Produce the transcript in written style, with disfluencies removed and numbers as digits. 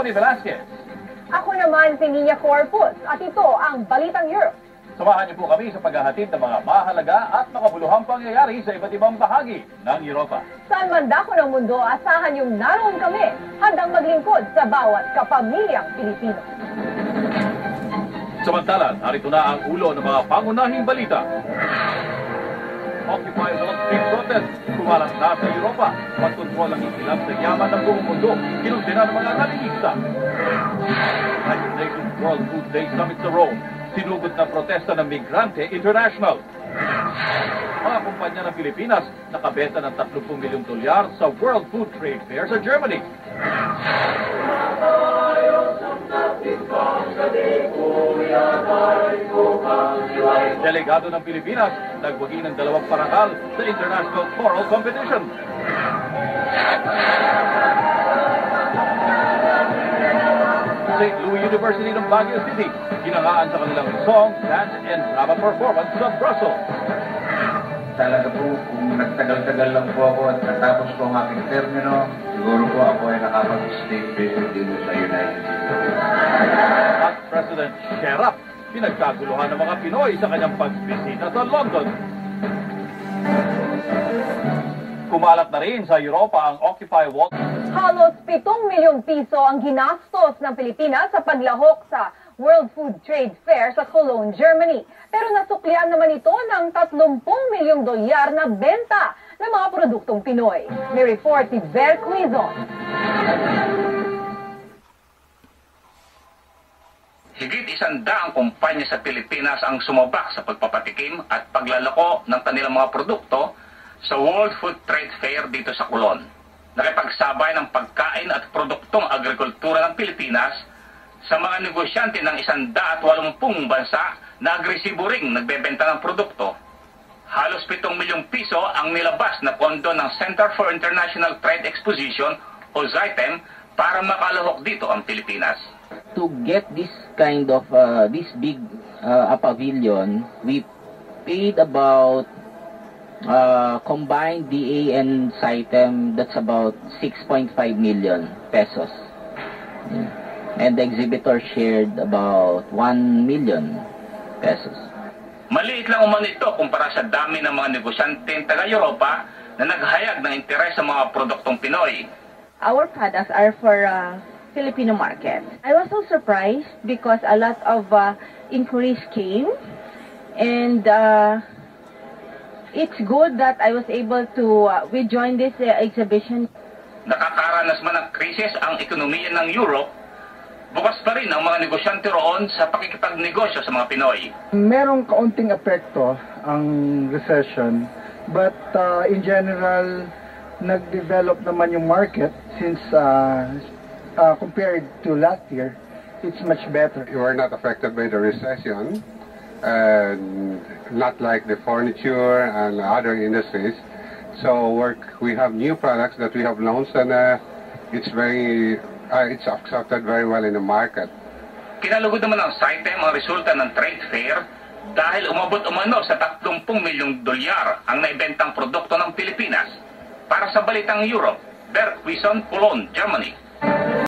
Tony Velasquez. Ako naman si Nina Corpus at ito ang Balitang Europe. Samahan niyo po kami sa paghahatid ng mga mahalaga at makabuluhang pangyayari sa iba't ibang bahagi ng Europa. Saan man dako ng mundo, asahan yung naroon kami, handang maglingkod sa bawat kapamilyang Pilipino. Samantala, narito na ang ulo ng mga pangunahing balita. Occupy Wall Street protest, kumalat na sa Europa. Pagkontrol ang ikilang sa yaman ng buong mundo, kinundina ng mga kalilista. United Nations World Food Day Summit sa Rome, sinugod na protesta ng Migrante International. Mga kumpanya ng Pilipinas nakabenta ng 30 milyong dolyar sa World Food Trade Fair sa Germany. Delegado ng Pilipinas nagwagi ng 2 parangal sa International Choral Competition. St. Louis University ng Baguio City, ginangaan sa kanilang song, dance, and drama performance sa Brussels. Talaga po, kung nagtagal-tagal lang po ako at natapos po ang aking termino, siguro po ako ay nakapag-state visit dito sa United States. At President Sherrap, pinagkaguluhan ng mga Pinoy sa kanyang pagbisita sa London. Kumalat na rin sa Europa ang Occupy Wall. Halos 7 milyong piso ang ginastos ng Pilipinas sa paglahok sa World Food Trade Fair sa Cologne, Germany. Pero nasuklian naman ito ng 30 milyong dolyar na benta ng mga produktong Pinoy. May report si Ver Quizon. Higit 100 kumpanya sa Pilipinas ang sumabak sa pagpapatikim at paglalako ng kanilang mga produkto sa World Food Trade Fair dito sa Cologne. Nakipagsabay ng pagkain at produktong agrikultura ng Pilipinas sa mga negosyante ng 180 bansa na agresibo ring nagbebenta ng produkto. Halos 7 milyong piso ang nilabas na pondo ng Center for International Trade Exposition o ZITEM para makalahok dito ang Pilipinas. To get this kind of this big pavilion, we paid about combined DA and SITEM, that's about 6.5 million pesos. Yeah. And the exhibitor shared about 1 million pesos. Maliit lang umano ito kumpara sa dami ng mga negosyanteng taga-Europa na naghayag ng interes sa mga produktong Pinoy. Our products are for Filipino market. I was so surprised because a lot of inquiries came, and it's good that I was able to we joined this exhibition. Nakakaranas man ng krisis ang ekonomiya ng Europe, bukas pa rin ang mga negosyante roon sa pakikipagnegosyo sa mga Pinoy. Merong kaunting epekto ang recession, but in general, nag-develop naman yung market since compared to last year, it's much better. You are not affected by the recession, and not like the furniture and other industries. So we have new products that we have launched, and it's accepted very well in the market. Kinalugod naman ng SITEM ang resulta ng trade fair dahil umabot umano sa 30 milyong dolyar ang naibentang produkto ng Pilipinas. Para sa Balitang Europe, Ver Quizon, Cologne, Germany.